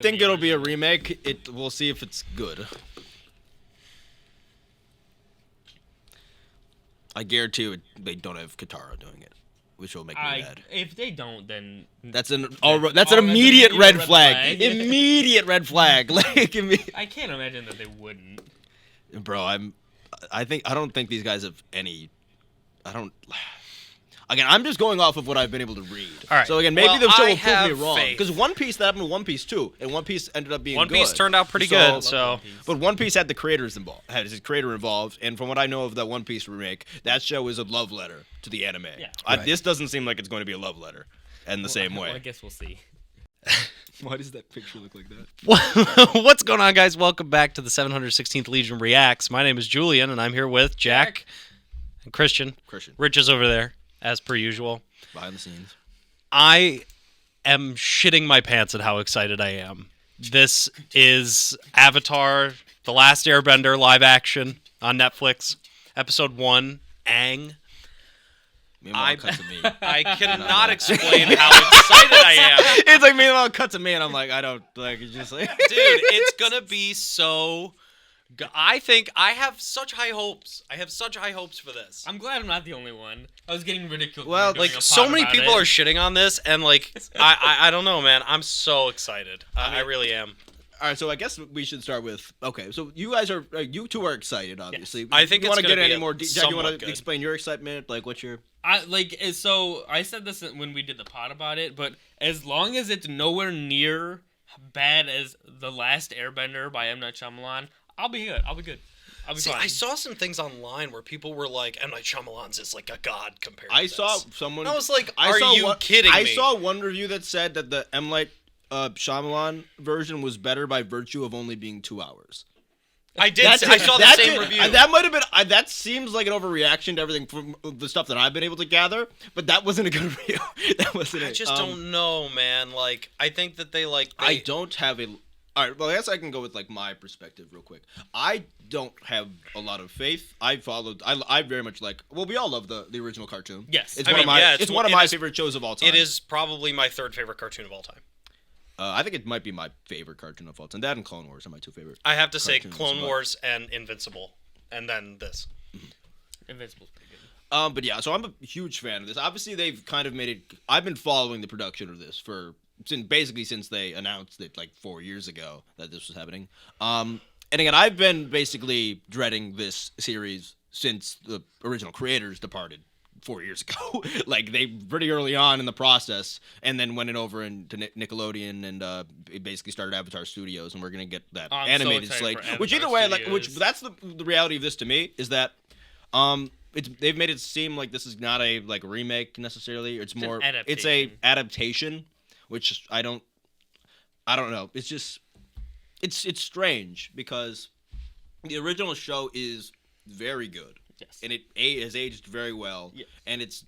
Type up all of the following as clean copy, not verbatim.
think it'll be a remake. We'll see if it's good. I guarantee you they don't have Katara doing it, which will make me mad. If they don't, then that's an immediate red flag. Immediate red flag. Like I can't imagine that they wouldn't. Bro, I don't think these guys have any. Again, I'm just going off of what I've been able to read. All right. So again, maybe the show will prove me wrong. Faith. Because One Piece, that happened to One Piece too, and One Piece ended up being good. One Piece turned out pretty good. So, but One Piece had the creators involved, had his creator involved, and from what I know of that One Piece remake, that show is a love letter to the anime. Yeah. This doesn't seem like it's going to be a love letter, in the same way. Well, I guess we'll see. Why does that picture look like that? What's going on, guys? Welcome back to the 716th Legion Reacts. My name is Julian, and I'm here with Jack. And Christian. Rich is over there, as per usual. Behind the scenes. I am shitting my pants at how excited I am. This is Avatar, The Last Airbender live action on Netflix. Episode 1, Aang. I cannot explain how excited I am. It's like meanwhile cut to me, and I'm like, I don't like. It's just like, dude, it's gonna be so. I think I have such high hopes. I have such high hopes for this. I'm glad I'm not the only one. I was getting ridiculed. Well, like so many people are shitting on this, and like I don't know, man. I'm so excited. I really am. All right, so I guess we should start with So you two are excited, obviously. Yes. I think you want to get any more? Jack, you want to explain your excitement? Like, what's your? So I said this when we did the pod about it, but as long as it's nowhere near bad as The Last Airbender by M. Night Shyamalan, I'll be good. I'll be fine. I saw some things online where people were like, M. Night Shyamalan's is like a god compared to this. Saw someone. I was like, are you kidding me? I saw one review that said that the M. Night Shyamalan version was better by virtue of only being 2 hours. I did. I saw the same review. That might have been. That seems like an overreaction to everything from the stuff that I've been able to gather. But that wasn't a good review. That wasn't. I just don't know, man. Like, I think that I don't have a. All right. Well, I guess I can go with like my perspective real quick. I don't have a lot of faith. I very much like. Well, we all love the original cartoon. Yes. It's one of my favorite shows of all time. It is probably my third favorite cartoon of all time. I think it might be my favorite cartoon of all time. That and Clone Wars are my two favorite. I have to say Clone Wars and Invincible, and then this. Invincible's pretty good. But yeah, so I'm a huge fan of this. Obviously, they've kind of made it. I've been following the production of this since they announced it like 4 years ago that this was happening. And again, I've been basically dreading this series since the original creators departed 4 years ago. Like, they pretty early on in the process, and then went over into Nickelodeon and it basically started Avatar Studios, and we're gonna get that animated slate. Which either way, that's the reality of this to me is that they've made it seem like this is not a like remake necessarily. It's more it's a adaptation, which I don't know. It's just it's strange because the original show is very good. Yes. And it has aged very well. Yes. And it's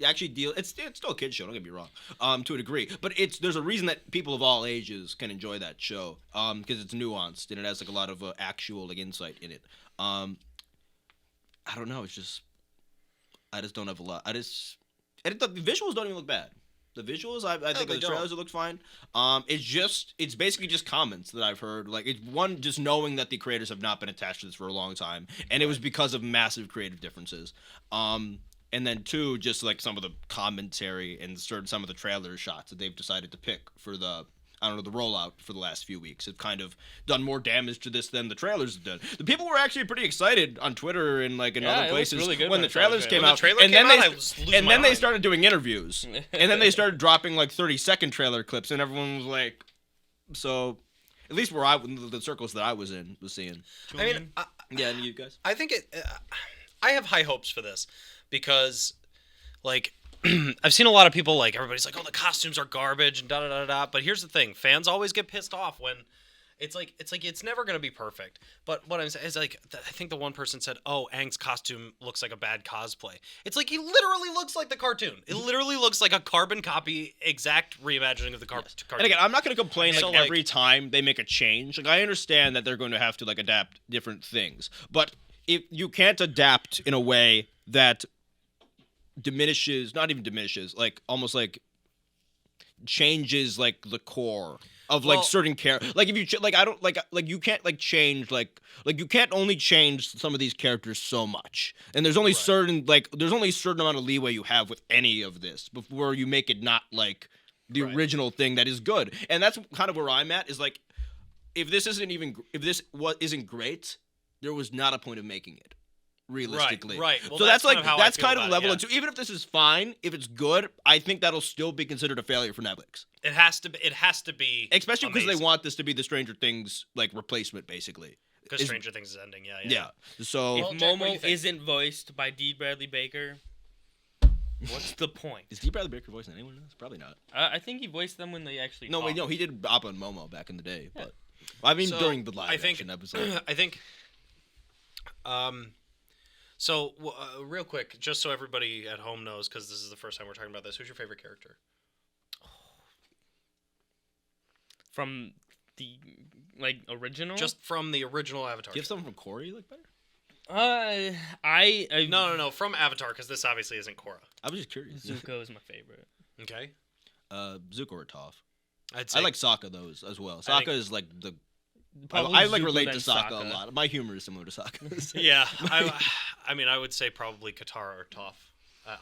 actually it's still a kid's show, don't get me wrong, to a degree. But there's a reason that people of all ages can enjoy that show, because it's nuanced and it has like a lot of actual like insight in it. I don't know, I just don't have a lot. And the visuals don't even look bad. The visuals, I think the trailers look fine. It's basically just comments that I've heard. Like, it's one, just knowing that the creators have not been attached to this for a long time, and it was because of massive creative differences. And then two, just like some of the commentary and some of the trailer shots that they've decided to pick for the rollout for the last few weeks have kind of done more damage to this than the trailers have done. The people were actually pretty excited on Twitter and like in other places when the trailers came out. And then they started doing interviews. And then they started dropping like 30-second trailer clips, and everyone was like, so at least where the circles that I was in was seeing. I mean, yeah, and you guys? I think I have high hopes for this because like I've seen a lot of people like everybody's like, oh, the costumes are garbage and da da da da. But here's the thing: fans always get pissed off when it's never gonna be perfect. But what I'm saying is like I think the one person said, oh, Aang's costume looks like a bad cosplay. It's like he literally looks like the cartoon. It literally looks like a carbon copy, exact reimagining of the cartoon. And again, I'm not gonna complain every time they make a change. Like, I understand that they're going to have to like adapt different things, but if you can't adapt in a way that not even diminishes, like almost like changes like the core of like certain like if you like I don't like you can't like change like you can't only change some of these characters so much, and there's only certain there's only a certain amount of leeway you have with any of this before you make it not like the original thing that is good. And that's kind of where I'm at, is like if this isn't great, there was not a point of making it. Realistically, right. Well, so that's like how that's I feel kind of about level it, into. Even if this is fine, if it's good, I think that'll still be considered a failure for Netflix. It has to be. It has to be. Especially because they want this to be the Stranger Things like replacement, basically. Because Stranger Things is ending. Yeah. So if Well, Jack, Momo isn't voiced by D. Bradley Baker, what's the point? Is D. Bradley Baker voicing anyone else? Probably not. I think he voiced them when they actually. No, talked. no, he did Appa and Momo back in the day, but I mean during the live action episode. I think. So, real quick, just so everybody at home knows, because this is the first time we're talking about this, who's your favorite character? From the original. Just from the original Avatar. Do you have something from Korra you like better? No, from Avatar, because this obviously isn't Korra. I was just curious. Zuko is my favorite. Okay. Zuko or Toph. I'd say I like Sokka though as well. Sokka is like the. Probably I like Zuko, relate then to Sokka a Sokka. lot. My humor is similar to Sokka's. Yeah, I mean, I would say probably Katara or Toph.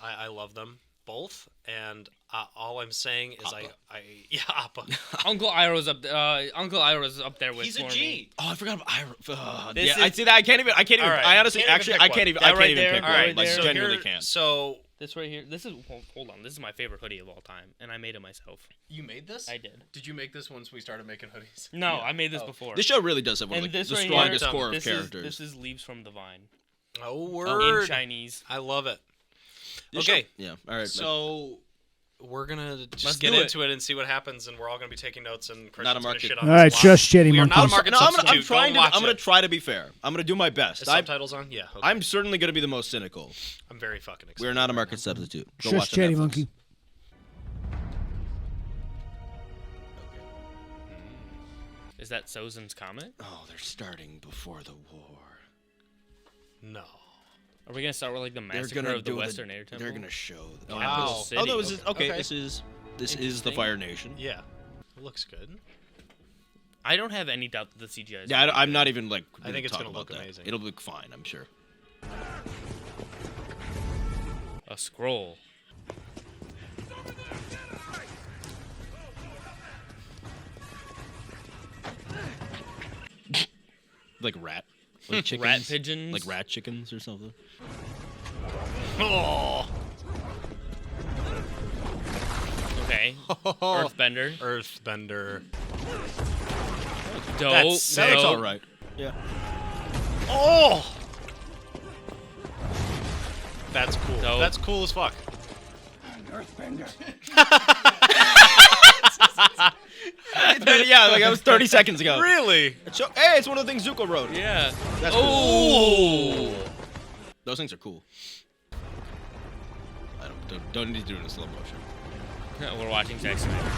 I love them both, and all I'm saying is Appa. Uncle Iroh's up. Uncle Iroh's up there with. He's a for G. me. Oh, I forgot about Iroh. This I see that. I can't even. All right. I honestly, Can't even actually, pick I can't even. one. I can't That even right pick there, one. right Like there. genuinely can't. So This right here. This is. Hold on. This is my favorite hoodie of all time, and I made it myself. You made this? I did. Did you make this once we started making hoodies? No, I made this before. This show really does have one of and like, this the right strongest here, core of this characters. This is Leaves from the Vine. oh In word, Chinese. I love it. This Okay, show- yeah. All right. so we're gonna Let's just do get it. into it and see what happens, and we're all gonna be taking notes. And Christian's Not a gonna market. shit on All us right, a lot. just shitty We are not a monkeys. market no, substitute. I'm trying Go to. watch I'm gonna it. try to be fair. I'm gonna do my best. Is subtitles on? Yeah. Okay. I'm certainly gonna be the most cynical. I'm very fucking excited. We're not a market substitute. Go Shush, watch the shitty Netflix. monkey. Is that Sozin's comment? Oh, they're starting before the war. No. Are we gonna start with like the They're massacre gonna of the do Western Air Temple? They're gonna show. The Wow. City. Oh no, this is okay. Okay. This is the Interesting. Fire Nation. Yeah. It looks good. I don't have any doubt that the CGI is. Yeah, really I'm good. not even like. I think it's talk gonna about look that. amazing. It'll look fine, I'm sure. A scroll. Like chickens. Rat pigeons. Like rat chickens or something. Oh. Okay. Earthbender. Earthbender. Dope. That That looks looks dope. all right. Yeah. Oh. That's cool. Dope. That's cool as fuck. Yeah, like that was 30 seconds ago. Really? So, hey, it's one of the things Zuko wrote. Yeah. That's Oh. Those things are cool. I don't need to do it in slow motion. We're watching Zack Snyder.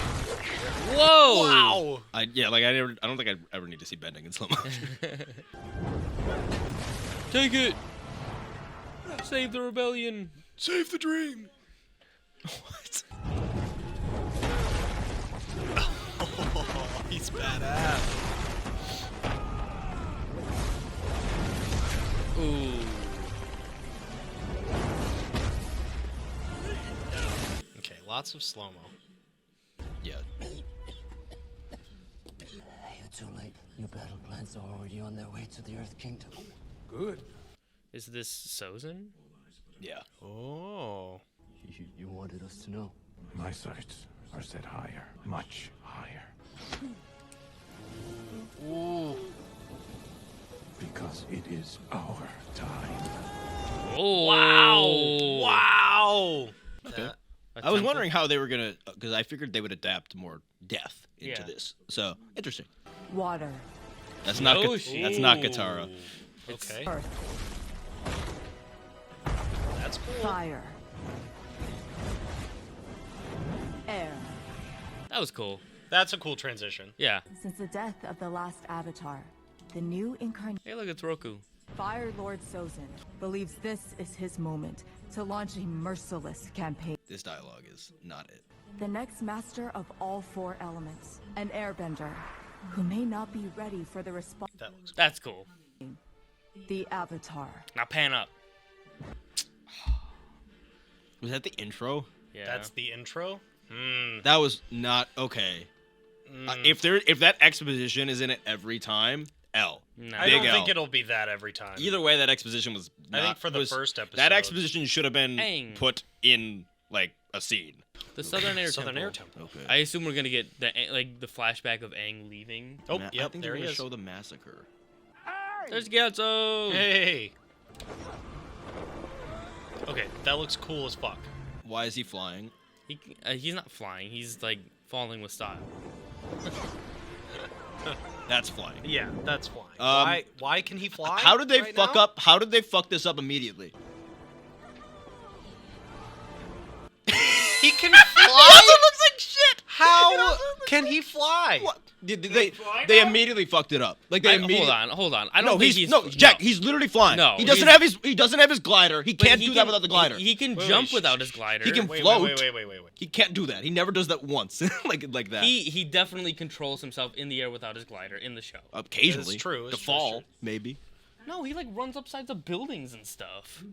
Whoa. Wow. I don't think I ever need to see bending in slow motion. Take it. Save the rebellion. Save the dream. What? Oh, he's badass. Ooh. Okay, lots of slow mo. Yeah. You're too late. Your battle plans are already on their way to the Earth Kingdom. Good. Is this Sozin? Yeah. Oh. You wanted us to know. My sights are set higher, much higher. Ooh. Because it is our time. Oh. Wow. Wow. Okay. A I was temple? wondering how they were gonna, because I figured they would adapt more death into Yeah. this. So interesting. Water, That's not. Yoshi. That's not Katara. Okay. earth, That's cool. fire, air. That was cool. That's a cool transition. Yeah. Since the death of the last Avatar, the new incarnate Hey, look, it's Roku. Firelord Sozin believes this is his moment to launch a merciless campaign. This dialogue is not it. The next master of all 4 elements, an airbender, who may not be ready for the response. That looks That's cool. The Avatar. Now pan up. Was that the intro? Yeah. That's the intro. That was not okay. If that exposition is in it every time, L. No. I Big don't L. think it'll be that every time. Either way, that exposition was. I think not- for the was- first episode. that exposition should have been Dang. put in like a scene. The Southern Air Southern Temple. Air Temple. Okay. I assume we're gonna get the flashback of Aang leaving. Oh, I yep, think there they're he gonna is. show the massacre. There's Gyatso. Hey. Okay, that looks cool as fuck. Why is he flying? He's not flying. He's like falling with style. That's flying. Yeah, that's flying. Why can he fly? How did they right fuck now? up? How did they fuck this up immediately? He can fly. It looks like shit. How can he fly? What? They immediately fucked it up. Like they immediately. Hold on. I don't No, think Jack. He's literally flying. No, he doesn't have his glider. He But can't he do that without the glider. He can Wait, jump wait, without his glider. He can Wait, float. wait. He can't do that. He never does that once, like that. He definitely controls himself in the air without his glider in the show. Occasionally. It's true, To it's true, fall, it's true. maybe. No, he like runs upsides of buildings and stuff.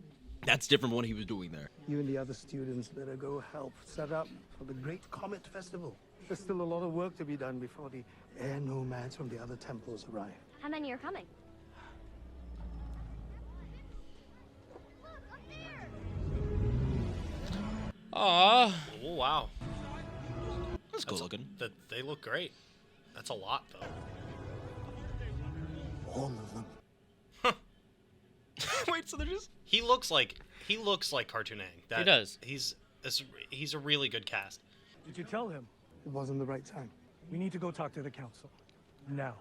That's different from what he was doing there. You and the other students better go help set up for the Great Comet Festival. There's still a lot of work to be done before the air nomads from the other temples arrive. How many are coming? Aww. Oh wow, That's cool looking. they look great. That's a lot though. All of them. Wait, so they're just. He looks like Cartoon Aang. He does. He's a really good cast. Did you tell him? It wasn't the right time. We need to go talk to the council. Now.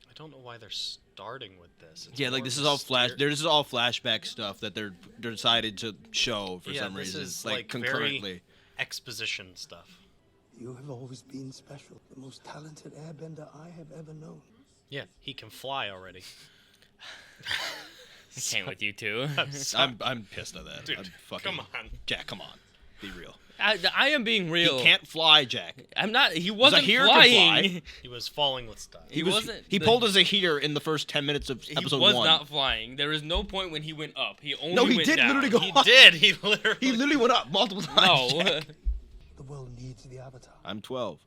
I don't know why they're starting with this. It's Yeah, like more this of is a all flash. steer- This is all flashback stuff that they're decided to show for Yeah, some this reason, is, like like, very- concurrently. exposition stuff. You have always been special. The most talented airbender I have ever known. Yeah, he can fly already. I can't with you two. I'm pissed at that. Dude, I'm fucking, come on. Jack. Come on, be real. I am being real. He can't fly, Jack. I'm not. He wasn't Zahir can flying. fly. He was falling with style. He wasn't- He pulled a Zahir in the first 10 minutes of He episode was 1. not flying. There is no point when he went up. He only No, he went did down. literally go He up. did. He literally. He literally went up multiple times. No. Jack. The world needs the Avatar. I'm 12.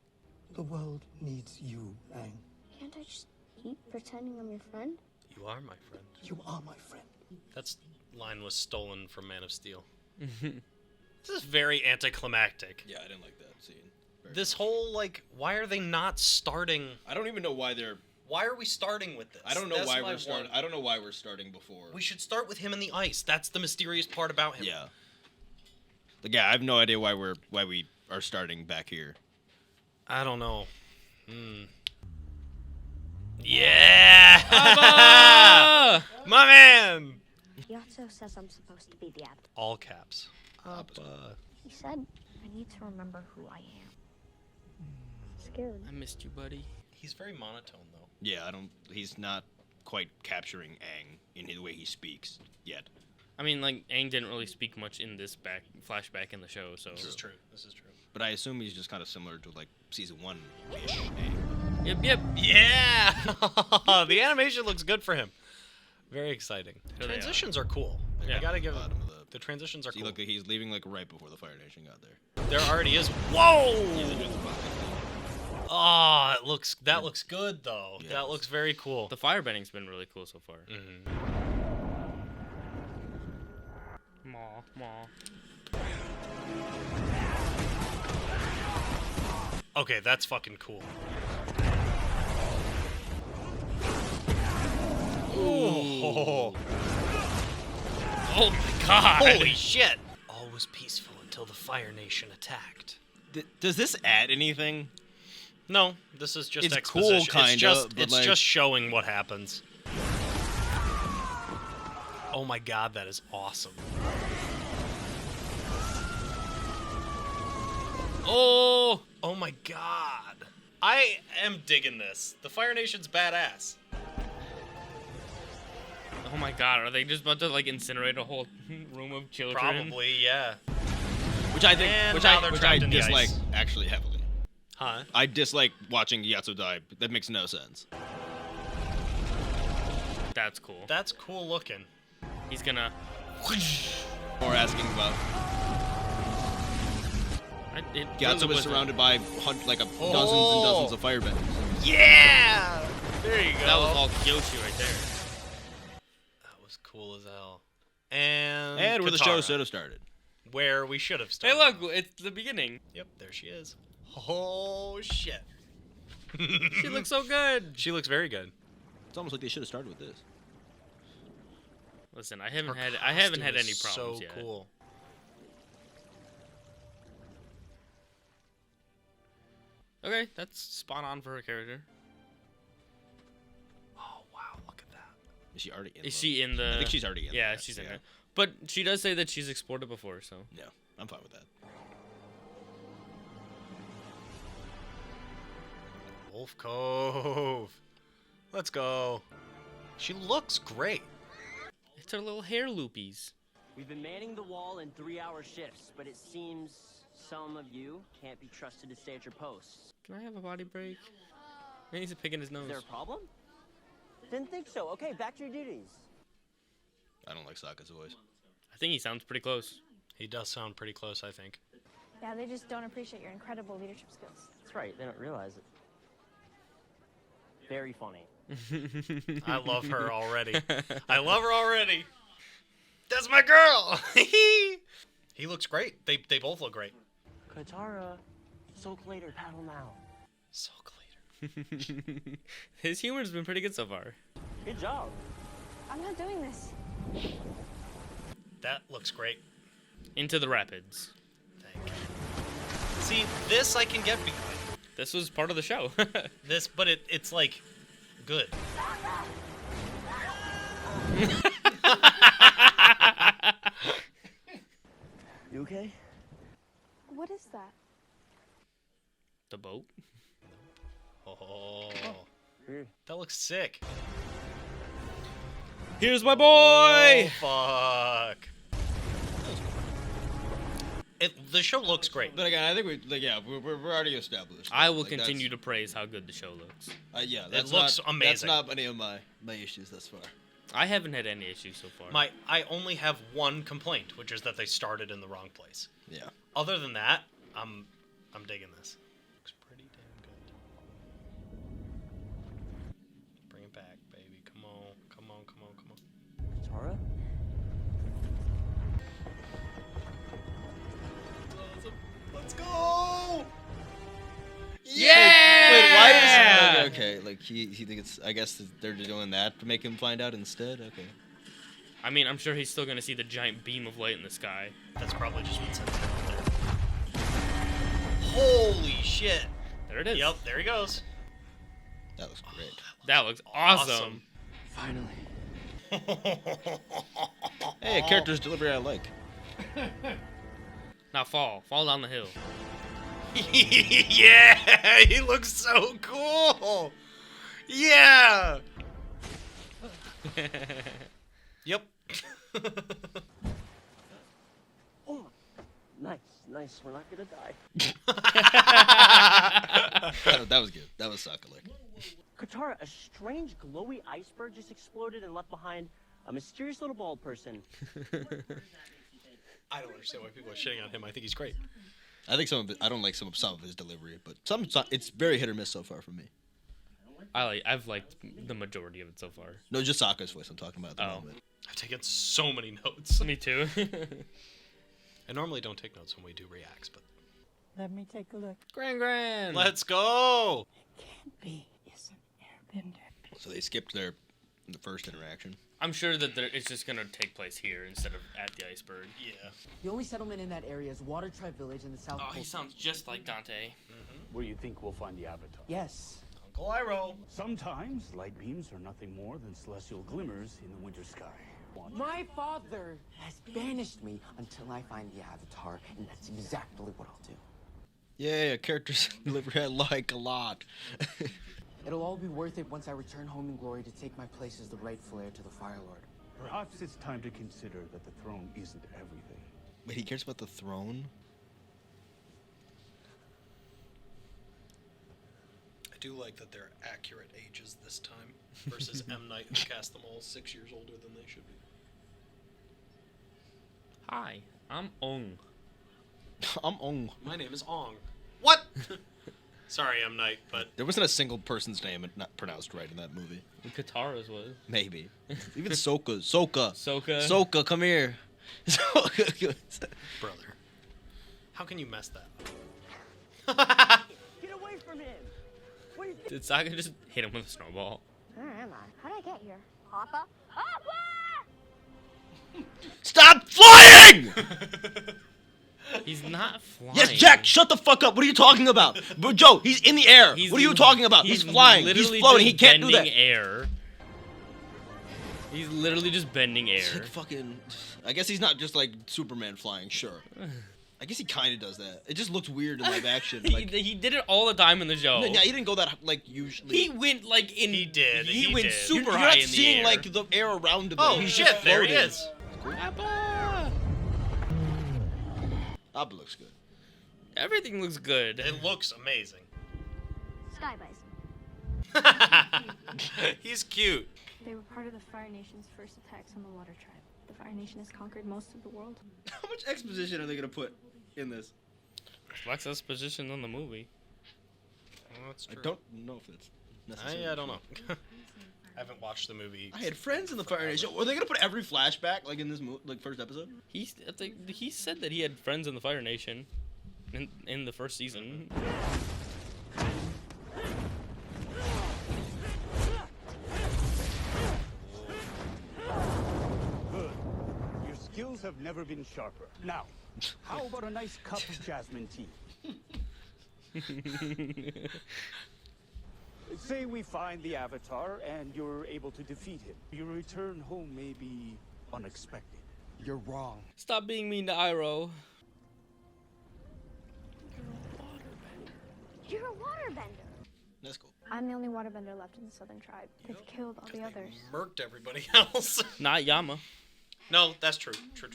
The world needs you, Aang. Can't I just keep pretending I'm your friend? You are my friend. You are my friend. That line was stolen from Man of Steel. This is very anticlimactic. Yeah, I didn't like that scene. This whole like, why are they not starting? I don't even know why they're. Why are we starting with this? I don't know That's why my we're starting. one. I don't know why we're starting before. We should start with him in the ice. That's the mysterious part about him. Yeah. Like, yeah, I have no idea why we are starting back here. I don't know. Yeah. Abba! My man. Gyatso says I'm supposed to be the Avatar. All caps. He said I need to remember who I am. Scared. I missed you, buddy. He's very monotone though. Yeah, I don't. He's not quite capturing Aang in the way he speaks yet. I mean, like Aang didn't really speak much in this flashback in the show, so. This is true. This is true. But I assume he's just kind of similar to like season 1-ish Aang. Yep. Yeah. The animation looks good for him. Very exciting. Here they are. Transitions are cool. Yeah. I gotta give Bottom of the transitions are See, cool. look, he's leaving like right before the Fire Nation got there. There already is. Whoa! Oh, that looks good though. Yes. That looks very cool. The firebending's been really cool so far. Maw. Okay, that's fucking cool. Oh. Oh my god! Holy shit! All was peaceful until the Fire Nation attacked. Does this add anything? No, this is just It's exposition. cool, kinda, but, it's like- just showing what happens. Oh my god, that is awesome. Oh! Oh my god. I am digging this. The Fire Nation's badass. Oh my god, are they just about to like incinerate a whole room of children? Probably, yeah. Which I think, And which now I, they're which I trapped in the dislike ice. actually heavily. Huh? I dislike watching Gyatso die. That makes no sense. That's cool. That's cool looking. He's gonna. Or asking about Gyatso was surrounded by dozens and dozens of firebenders. Yeah! There you go. That was all Kyoshi right there. That was cool as hell. And where the show Katara, should have started. where we should have Hey, started. look! It's the beginning. Yep, there she is. Oh shit. She looks so good. She looks very good. It's almost like they should have started with this. Listen, I haven't Her had costume any is problems so yet. cool. Okay, that's spot on for her character. Oh wow, look at that. Is she already in? Is she in the? I think she's already in. Yeah, that, she's in it. But she does say that she's explored it before, so. Yeah, I'm fine with that. Wolf Cove. Let's go. She looks great. It's her little hair loopies. We've been manning the wall in 3-hour shifts, but it seems some of you can't be trusted to stay at your posts. Can I have a body break? Man, he's picking his nose. Is there a problem? Didn't think so. Okay, back to your duties. I don't like Sokka's voice. I think he sounds pretty close. He does sound pretty close, I think. Yeah, they just don't appreciate your incredible leadership skills. That's right, they don't realize it. Very funny. I love her already. I love her already. That's my girl. He looks great. They both look great. Katara, soak later, paddle now. Soak later. His humor's been pretty good so far. Good job. I'm not doing this. That looks great. Into the rapids. Thank you. See, this I can get behind. This was part of the show. This, but it's like good. You okay? What is that? The boat. Oh, Weird. that looks sick. Here's my boy. Oh, fuck. The show looks great. But again, I think we're already established. I will continue to praise how good the show looks. Yeah, It looks amazing. That's not any of my issues thus far. I haven't had any issues so far. I only have one complaint, which is that they started in the wrong place. Yeah. Other than that, I'm digging this. Looks pretty damn good. Bring it back, baby. Come on, come on, come on, come on. Katara? Let's go! Yeah! Wait, why does okay? Like he think it's. I guess they're doing that to make him find out instead. Okay. I mean, I'm sure he's still gonna see the giant beam of light in the sky. That's probably just what sends him out there. Holy shit! There it is. Yep, there he goes. That looks great. That looks awesome. Finally. Hey, a character's delivery I like. Now fall down the hill. Yeah, he looks so cool. Yeah. Yep. Oh, nice. We're not gonna die. That was good. That was Sokka-like. Katara, a strange glowy iceberg just exploded and left behind a mysterious little bald person. I don't understand why people are shitting on him. I think he's great. I think I don't like some of his delivery, but it's very hit or miss so far for me. I've liked the majority of it so far. No, just Sokka's voice I'm talking about at the moment. I've taken so many notes. Me too. I normally don't take notes when we do reacts, but Let me take a look. Gran. let's go. Can't be. It's an airbender. So they skipped the first interaction. I'm sure that it's just gonna take place here instead of at the iceberg. Yeah. The only settlement in that area is Water Tribe Village in the south. Oh, he sounds just like Dante. Where you think we'll find the Avatar? Yes. Uncle Iroh. Sometimes light beams are nothing more than celestial glimmers in the winter sky. My father has banished me until I find the Avatar, and that's exactly what I'll do. Yeah, character's delivery I like a lot. It'll all be worth it once I return home in glory to take my place as the rightful heir to the firelord. Perhaps it's time to consider that the throne isn't everything. Wait, he cares about the throne? do like that they're accurate ages this time versus M. Night, who cast them all 6 years older than they should be. Hi, I'm Ong. I'm Ong. My name is Ong. What? Sorry, M. Night, but There wasn't a single person's name not pronounced right in that movie. Katara's was. Maybe. Even Soka, come here. brother, how can you mess that up? Get away from him! What is Did Sokka just hit him with a snowball? Where am I? How did I get here? Papa? Papa! Stop flying! He's not flying. Yes, Jack, shut the fuck up. What are you talking about? But Joe, he's in the air. What are you talking about? He's flying. He's literally floating. He just can't do that. bending air. He's literally just bending air. It's like fucking. I guess he's not just like Superman flying. Sure. I guess he kind of does that. It just looks weird in live action. Like, he did it all the time in the show. yeah, he didn't go that like usually. He went like in. He did. He went did. super You're high not in the seeing air. like the air around him. Oh He's shit! just There he floating. is. Abba looks good. Everything looks good. It looks amazing. Sky Bison. He's cute. They were part of the Fire Nation's first attacks on the Water Tribe. The Fire Nation has conquered most of the world. How much exposition are they gonna put in this? Less exposition than the movie. Well, that's true. I don't know if it's necessary. I don't know. I haven't watched the movie. I had friends in the Fire Nation. Were they gonna put every flashback like in this like first episode? He said that he had friends in the Fire Nation in the first season. Good. Your skills have never been sharper. Now, how about a nice cup of jasmine tea? Say we find the Avatar and you're able to defeat him. Your return home may be unexpected. You're wrong. Stop being mean to Iroh. You're a waterbender. That's cool. I'm the only waterbender left in the Southern Tribe. They've killed all the others. Murked everybody else. Not Yama. No, that's true. True.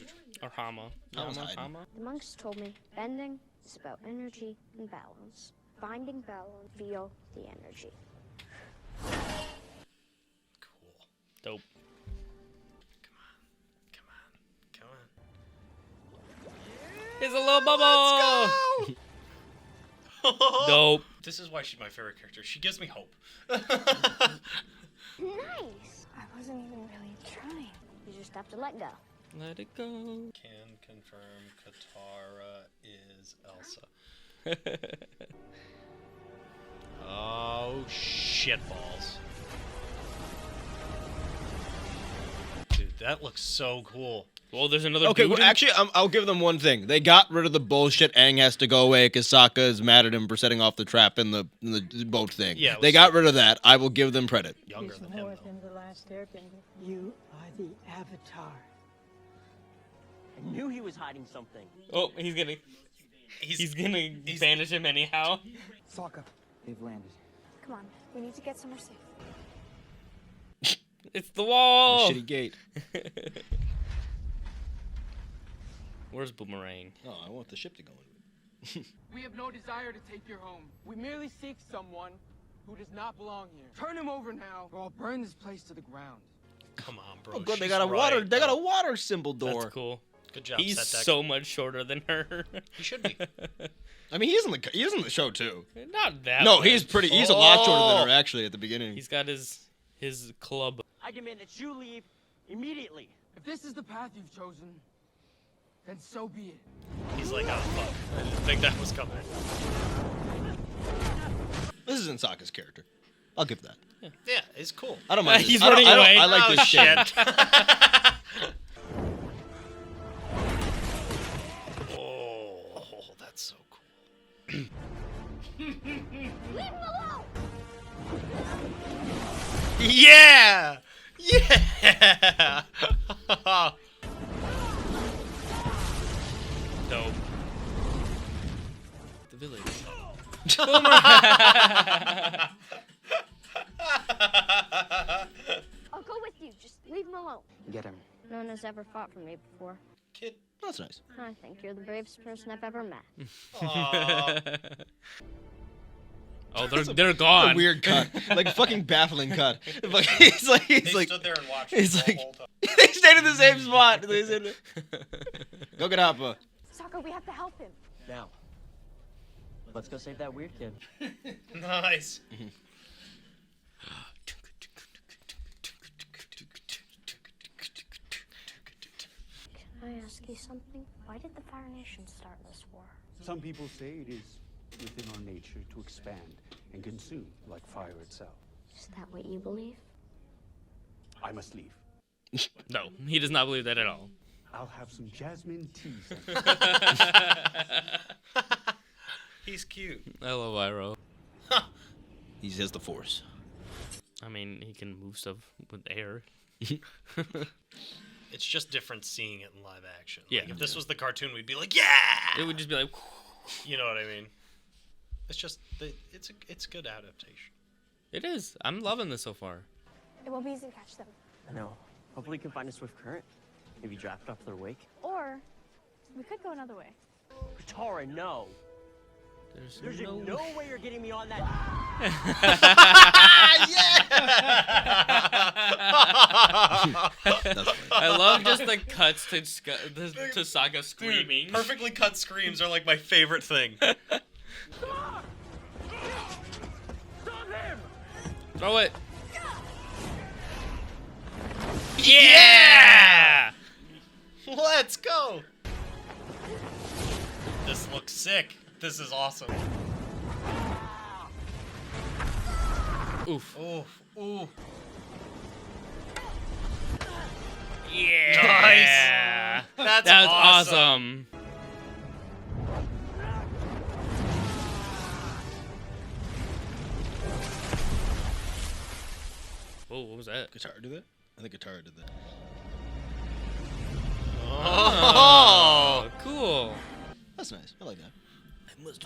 Or Hama. I was Yama, hiding. Hama. The monks told me bending is about energy and balance. Finding balance, feel the energy. Cool. Dope. Come on. It's a little bubble. Dope. This is why she's my favorite character. She gives me hope. Nice. I wasn't even really trying. You just have to let go. Let it go. Can confirm Katara is Elsa. Oh, shitballs. Dude, that looks so cool. Well, there's another Okay, dude well, in- actually, I'll give them one thing. They got rid of the bullshit. Aang has to go away because Sokka is mad at him for setting off the trap in the boat thing. Yeah, it they was got rid of that. I will give them credit. Younger than him, though. than the last Airbender. You are the Avatar. I knew he was hiding something. Oh, he's gonna banish him anyhow. Sokka, they've landed. Come on, we need to get somewhere safe. It's the wall. Shitty gate. Where's Boomerang? Oh, I want the ship to go in. We have no desire to take your home. We merely seek someone who does not belong here. Turn him over now, or I'll burn this place to the ground. Come on, bro. Oh, good. They she's got a water. right, They got a though. water symbol door. That's cool. Good job, He's Set Deck. so much shorter than her. He should be. I mean, he's in the show too. Not that. No, much. he's pretty. He's a lot shorter than her actually at the beginning. He's got his club. I demand that you leave immediately. If this is the path you've chosen, then so be it. He's like, oh, fuck. I didn't think that was coming. This isn't Sokka's character. I'll give that. Yeah, it's cool. I don't mind. He's this. running away. I like Oh, this shit. Oh, that's so cool. Leave him alone! Yeah! Yeah! Dope. The village. I'll go with you. Just leave him alone. Get him. No one has ever fought for me before. Kid. That's nice. I think you're the bravest person I've ever met. Aw. Oh, they're gone. A weird cut, like fucking baffling cut. He's like, They stood there and watched he's the like, whole time. they stayed in the same spot. Go get Appa. Sokka, we have to help him. Now, let's go save that weird kid. Nice. Can I ask you something? Why did the Fire Nation start this war? Some people say it is within our nature to expand and consume like fire itself. Is that what you believe? I must leave. No, he does not believe that at all. I'll have some jasmine tea. He's cute. I love Iroh. He has the Force. I mean, he can move stuff with air. It's just different seeing it in live action. Yeah. Like, if this was the cartoon, we'd be like, yeah! It would just be like, You know what I mean? It's just, it's good adaptation. it is. I'm loving this so far. It won't be easy to catch them. I know. Hopefully, you can find a swift current. Maybe draft off their wake. Or we could go another way. Katara, no. There's no way you're getting me on that. I love just the cuts to Sokka screaming. Dude, perfectly cut screams are like my favorite thing. Throw it. Yeah! Let's go! This looks sick. This is awesome. Oof. Oof. Ooh. Yeah. Nice. That's awesome. Oh, what was that? Katara did that? I think Katara did that. Oh, cool. That's nice. I like that.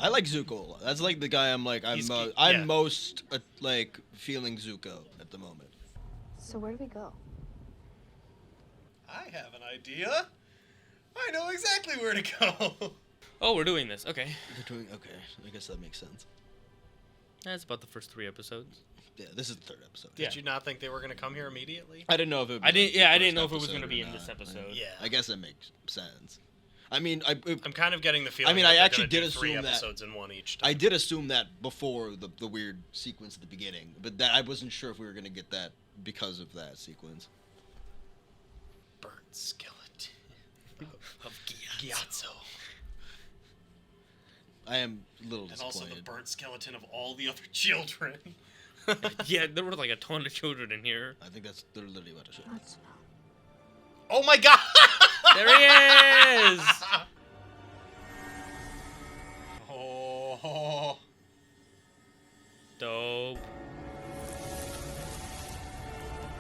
I like Zuko a lot. That's like the guy I'm yeah. most like feeling Zuko at the moment. So where do we go? I have an idea. I know exactly where to go. Oh, we're doing this. Okay. Okay, I guess that makes sense. That's about the first 3 episodes. Yeah, this is the 3rd episode. Did you not think they were going to come here immediately? I didn't know if it. I didn't know if it was going to be in this episode. Yeah. I guess that makes sense. I mean, I'm kind of getting the feeling. I mean, that I they're actually gonna did do 3 assume that. episodes in one each time. I did assume that before the weird sequence at the beginning, but that I wasn't sure if we were gonna get that because of that sequence. Burnt skeleton of Gyatso. I am a little And disappointed. also the burnt skeleton of all the other children. Yeah, there were like a ton of children in here. I think they're literally about to show. Oh my god! There he is! Oh. Dope.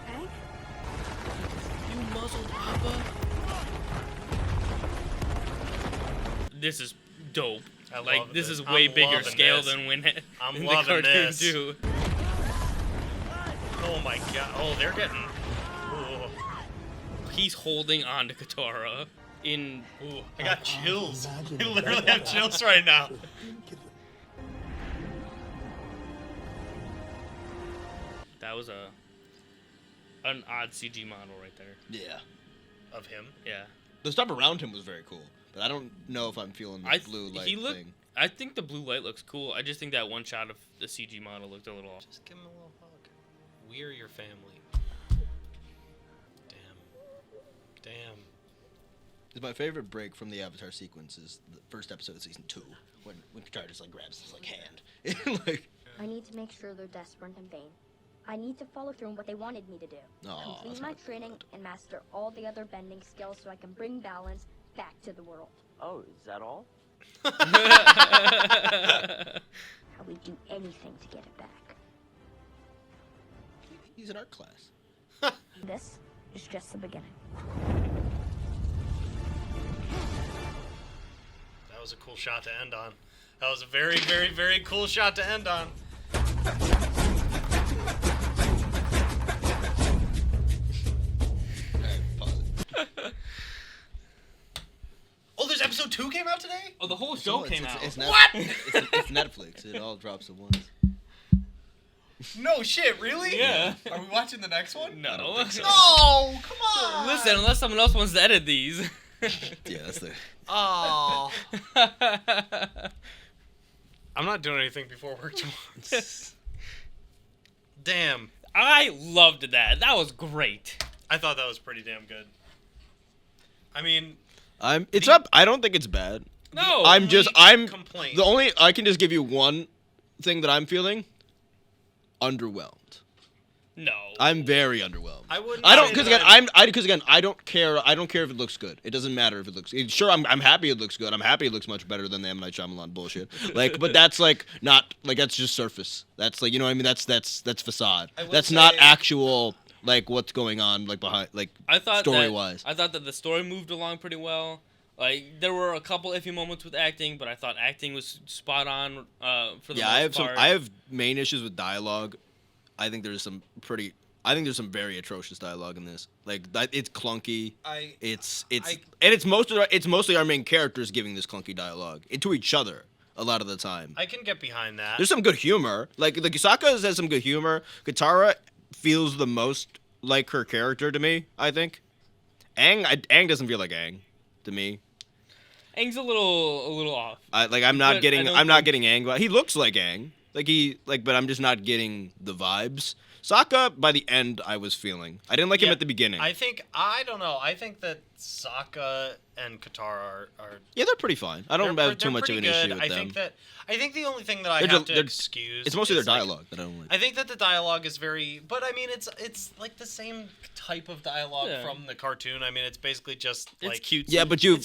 Hank? You muzzled Papa. This is dope. Like, this is way bigger scale than when I'm in the loving cartoon this. too. Oh my god. Oh, they're getting... Ooh. He's holding on to Katara in... Ooh, I got chills. I literally have chills right now. That was an odd CG model right there. Yeah. Of him? Yeah. The stuff around him was very cool, but I don't know if I'm feeling the blue light thing. I think the blue light looks cool. I just think that one shot of the CG model looked a little off. Just give him a little hug. We're your family. Damn. My favorite break from the Avatar sequence is the first episode of season 2, when Katara just like grabs his like hand. Like, I need to make sure their deaths weren't in vain. I need to follow through on what they wanted me to do. Complete my training and master all the other bending skills so I can bring balance back to the world. Oh, is that all? I would do anything to get it back. he's in art class. This is just the beginning. That was a cool shot to end on. That was a very, very, very cool shot to end on. Oh, there's episode 2 came out today? Oh, the whole show came out. It's What? It's Netflix. It all drops at once. No shit, really? Yeah. Are we watching the next one? No. don't think so. No, come on. Listen, unless someone else wants to edit these. Yeah, that's the. Oh. I'm not doing anything before work tomorrow. Damn. I loved that. That was great. I thought that was pretty damn good. I mean, It's up. I don't think it's bad. No. I'm complaint. the only. I can just give you one thing that I'm feeling. Underwhelmed. No. I'm very underwhelmed. I wouldn't. I don't say because that again I don't care. I don't care if it looks good. It doesn't matter if it looks. Sure, I'm happy it looks good. I'm happy it looks much better than the M Night Shyamalan bullshit. Like, but that's like not like that's just surface. That's like, you know what I mean. That's facade. That's not actual like what's going on like behind like story wise. I thought that the story moved along pretty well. Like there were a couple iffy moments with acting, but I thought acting was spot on for the most part. I have main issues with dialogue. I think there's some very atrocious dialogue in this. Like it's clunky. It's mostly our main characters giving this clunky dialogue to each other a lot of the time. I can get behind that. There's some good humor. Like Kisaka has some good humor. Katara feels the most like her character to me, I think. Aang doesn't feel like Aang to me. Aang's a little off. I'm not getting Aang. He looks like Aang. But I'm just not getting the vibes. Sokka, by the end, I was feeling. I didn't like him at the beginning. I don't know. I think that Sokka and Katara are yeah, they're pretty fine. I don't have too much of an issue with them. I think the only thing that I have to excuse. It's mostly their dialogue that I don't like. I think that the dialogue is very, but I mean, it's like the same type of dialogue from the cartoon. I mean, it's basically just like it's cute. Yeah, but you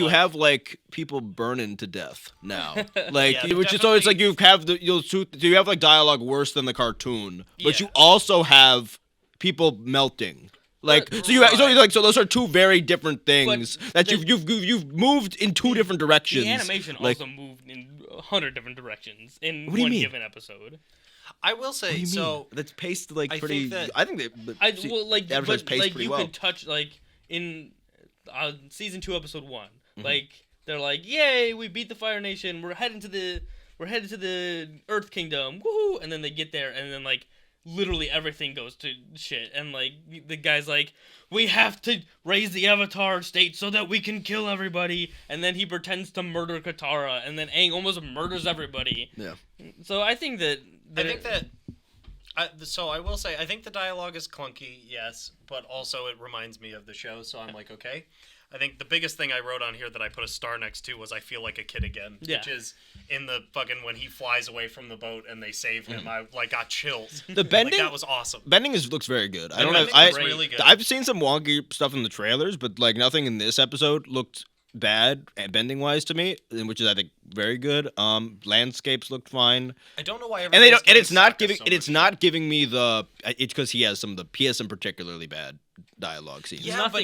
have like people burning to death now. Like, so it's like you have like dialogue worse than the cartoon, but you also have people melting. Like so those are two very different things that you've moved in two different directions. The animation also moved in 100 different directions in one given episode. I will say so. That's paced like pretty. I think the paced pretty well. You can touch like in season 2, episode 1. Mm-hmm. Like they're like, yay, we beat the Fire Nation. We're headed to the Earth Kingdom. Woohoo! And then they get there, and then like. Literally everything goes to shit, and like the guy's like, we have to raise the Avatar state so that we can kill everybody, and then he pretends to murder Katara, and then Aang almost murders everybody. Yeah. So I think that so I will say I think the dialogue is clunky, yes, but also it reminds me of the show, so I'm like, okay. I think the biggest thing I wrote on here that I put a star next to was I feel like a kid again, which is in the fucking when he flies away from the boat and they save him. I like got chills. The bending that was awesome. Bending looks very good. Really good. I've seen some wonky stuff in the trailers, but like nothing in this episode looked bad bending wise to me, which is I think very good. Landscapes looked fine. I don't know why it's not giving me the it's because he has some particularly bad dialogue scenes. Yeah, but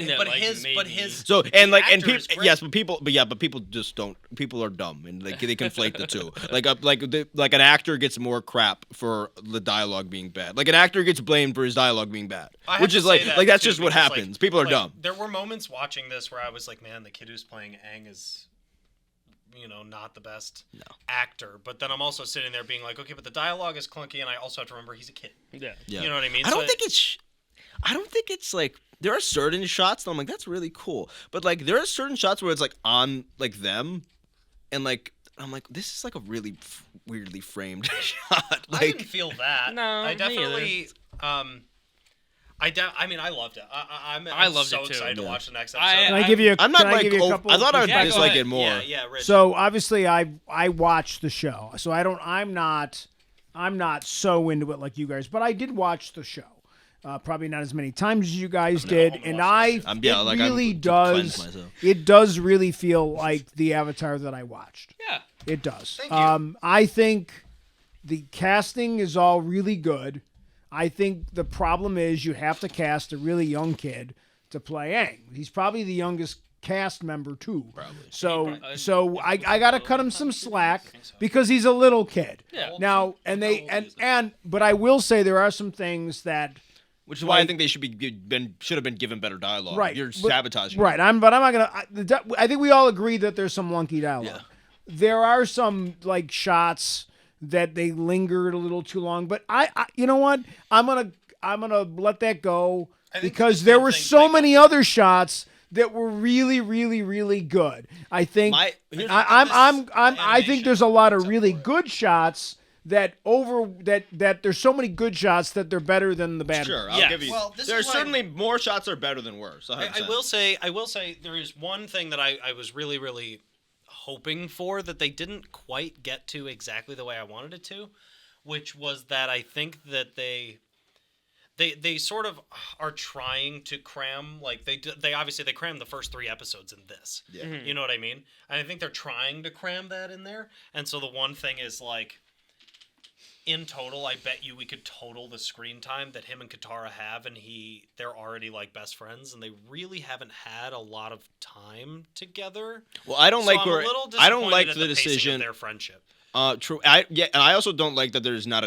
his so and like and people yes, but people just don't. People are dumb and they conflate the two. Like an actor gets more crap for the dialogue being bad. Like an actor gets blamed for his dialogue being bad, which is that's just what happens. People are dumb. There were moments watching this where I was like, man, the kid who's playing Aang is. Not the best actor, but then I'm also sitting there being like, okay, but the dialogue is clunky, and I also have to remember he's a kid. Yeah. You know what I mean? I don't think it's like there are certain shots that I'm like that's really cool, but like there are certain shots where it's like on like them, and like I'm like this is like a really weirdly framed shot. Like, I didn't feel that. No, I definitely. I mean, I loved it. I loved so it too. Excited to watch the next episode. Can I give you a couple? I thought I would dislike it more. Yeah, Rich. So obviously, I watched the show, so I'm not so into it like you guys, but I did watch the show. Probably not as many times as you guys did, and it does really feel like the Avatar that I watched. Yeah, it does. Thank you. I think the casting is all really good. I think the problem is you have to cast a really young kid to play Aang. He's probably the youngest cast member too. Probably. So I gotta cut him some slack because he's a little kid. Yeah. Now but I will say there are some things that. Which is why I think they should have been given better dialogue. Right. You're sabotaging. Right. I'm not gonna. I think we all agree that there's some lunky dialogue. Yeah. There are some like shots that they lingered a little too long. But I you know what? I'm gonna let that go because there were so many other shots that were really, really, really good. I think I think there's a lot of really good shots that there's so many good shots that they're better than the bad. Sure, ones. I'll give you. Well, there's certainly more shots that are better than worse. I will say there is one thing that I was really, really hoping for that they didn't quite get to exactly the way I wanted it to, which was that I think that they sort of are trying to cram, like they obviously they crammed the first 3 episodes in this. Yeah. Mm-hmm. You know what I mean? And I think they're trying to cram that in there. And so the one thing is like, in total, I bet you we could total the screen time that him and Katara have, and they're already like best friends, and they really haven't had a lot of time together. Well, I don't like where I don't like the pacing decision of their friendship. True. And I also don't like that there's not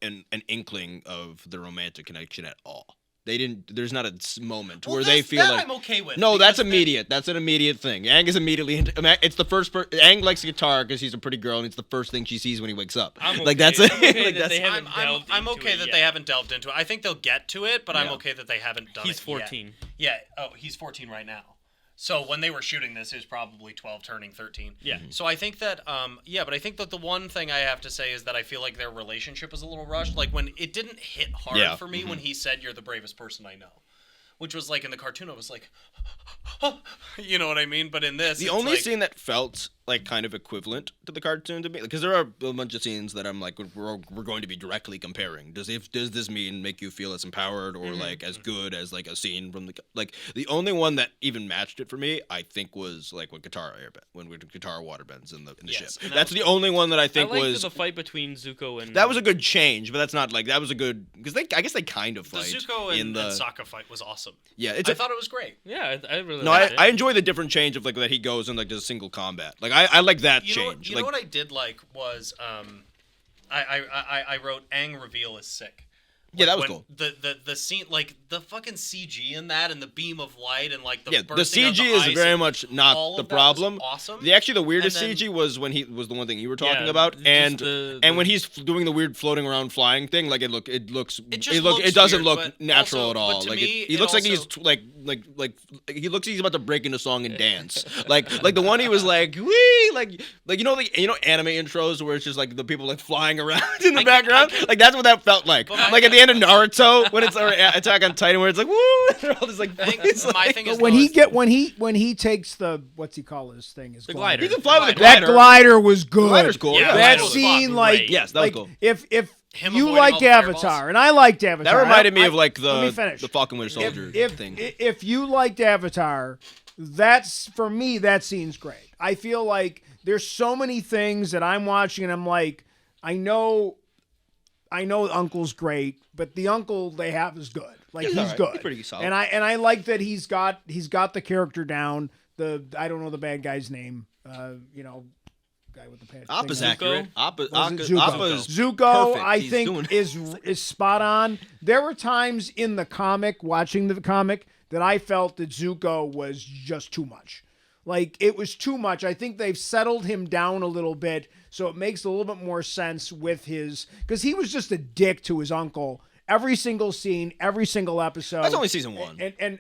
an inkling of the romantic connection at all. They didn't. There's not a moment where they feel that like I'm okay with. No, that's immediate. That's an immediate thing. Aang is immediately into. It's the first. Aang likes guitar because he's a pretty girl, and it's the first thing she sees when he wakes up. I'm like okay. that's it. I'm okay like, that that's, they haven't delved I'm into okay it that yet. they haven't delved into it. I think they'll get to it, but I'm Yeah. okay that they haven't done He's it 14. yet. Yeah. Oh, he's 14 right now. So when they were shooting this, he was probably 12, turning 13. Yeah. So I think that, but I think that the one thing I have to say is that I feel like their relationship was a little rushed. Like when it didn't hit hard for me when he said, "You're the bravest person I know," which was like in the cartoon, I was like, you know what I mean? But in this, the only scene that felt like kind of equivalent to the cartoon to me, because there are a bunch of scenes that I'm like, we're going to be directly comparing. Does this mean make you feel as empowered or like as good as like a scene from the only one that even matched it for me, I think was like when Katara waterbends in the ship. That's the only one that I think was the fight between Zuko and that was a good change, but that's not like that was a good because I guess they kind of fight. The Zuko and Sokka fight was awesome. Yeah, I thought it was great. Yeah, I really. No, I enjoy the different change of like that he goes and like does single combat. Like I like that change. You know what I did like was I wrote Aang reveal is sick. Yeah, that was cool. The scene, like the fucking CG in that, and the beam of light, and like the the bursting of CG the is ice, very much not the problem. Was awesome. The weirdest And then- CG was when he was the one thing you were talking Yeah, about, just and when he's doing the weird floating around flying thing, like it doesn't looks look weird, but natural also- at all. but to Like me, he it looks like also- he's like he looks like he's about to break into song and dance. like the one he was like wee like you know anime intros where it's just like the people like flying around in the background. Like that's what that felt like. Like at the end of Naruto when it's Attack on Titan where it's like woo, they're all just like my thing is when he takes the what's he call his thing? His glider. He can fly with a That glider. glider was good. The glider's cool. Yeah, that the glider was scene, fucking like, great. Yes, that was like cool. if Him you avoiding liked all the fireballs. Avatar, and I liked Avatar. That reminded me I- of like let me the finish. Falcon Winter Soldier thing. If you liked Avatar, that's for me. That scene's great. I feel like there's so many things that I'm watching, and I'm like, I know Uncle's great, but the Uncle they have is good. Like he's alright. good. He's pretty solid. And I like that he's got the character down. I don't know the bad guy's name. Guy with the pad. Appa's thing. accurate. Was it Zuko. Appa's Zuko, perfect. I He's think, doing- is spot on. There were times in the comic, watching the comic, that I felt that Zuko was just too much. Like, it was too much. I think they've settled him down a little bit, so it makes a little bit more sense with his... Because he was just a dick to his uncle. Every single scene, every single episode. That's only season 1. And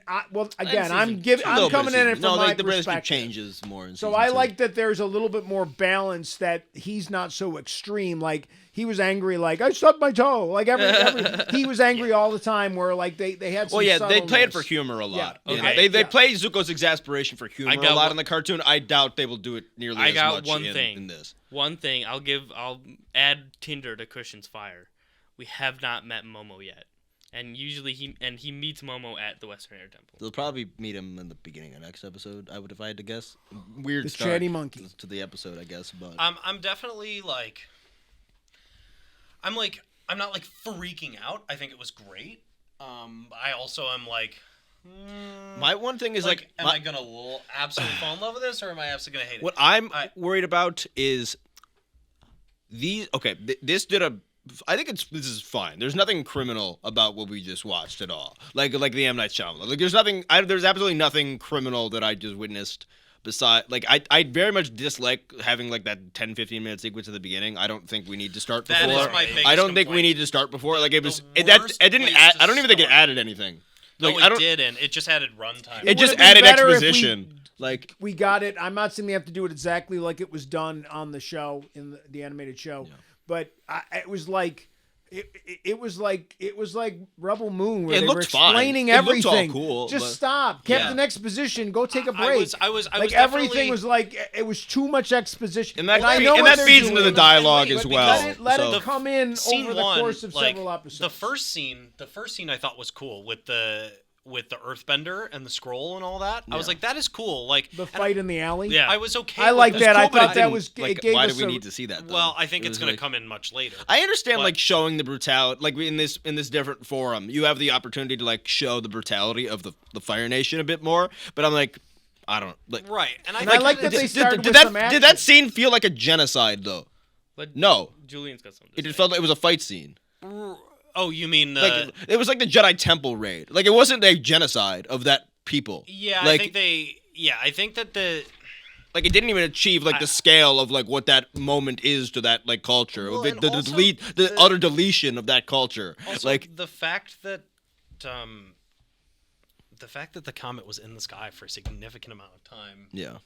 again, I'm coming in it from my the relationship perspective. changes more. In So season I 2. like that there's a little bit more balance, that he's not so extreme. Like, he was angry, like, I stubbed my toe. Like, he was angry all the time, where, like, they had some Well, yeah, they play it subtleness. for humor a lot. Yeah. Yeah. Okay. They play Zuko's exasperation for humor I a got lot one- in the cartoon. I doubt they will do it nearly I as got much one in, thing. in this. One thing I'll add Tinder to Cushion's fire. We have not met Momo yet. And usually he meets Momo at the Western Air Temple. They'll probably meet him in the beginning of next episode. If I had to guess. Weird The start chatty monkey to the episode, I guess. But I'm definitely like, I'm not like freaking out. I think it was great. I also am like, my one thing is like am I gonna absolutely fall in love with this, or am I absolutely gonna hate it? what I'm worried about is these. Okay, this did a. I think this is fine. There's nothing criminal about what we just watched at all. Like the M. Night Shyamalan. Like there's nothing. There's absolutely nothing criminal that I just witnessed Besides, like I very much dislike having like that 10-15 minute sequence at the beginning. I don't think we need to start before. That is my biggest I don't think we need to start before. Like it was it didn't add. I don't even think it added anything. Like, No, it didn't. It just added runtime. It just would've been added better if exposition. Like we got it. I'm not saying we have to do it exactly like it was done on the show in the animated show, but it was like. It was like Rebel Moon where It they were looked fine. explaining It looked all everything. cool, Just but- stop. Captain Exposition, go take a break. I was like definitely- everything was like it was too much exposition. And that, I know and what that they're feeds into the doing, dialogue but as well. Let it come in Scene over the one, course of like, several episodes. The first scene I thought was cool with the Earthbender and the scroll and all that. I was like, that is cool. Like the fight in the alley. Yeah, I was okay. I with like this. that. I cool, but thought it that didn't- was like, it gave why us do we a- need to see that? Though? Well, I think It it's was going to like- come in much later. I understand But- like showing the brutality, like in this different forum, you have the opportunity to like show the brutality of the Fire Nation a bit more. But I'm like, I don't like. Right, and I like that they started did with that, some Did action. that scene feel like a genocide though? But No, Julian's got something. it just felt like it was a fight scene. Oh, you mean Like it was like the Jedi Temple raid. Like it wasn't a genocide of that people. Yeah, like, I think they. Yeah, I think that the. Like it didn't even achieve like the scale of like what that moment is to that like culture. Well, and also the utter deletion of that culture. Also, like the fact that the comet was in the sky for a significant amount of time. yeah.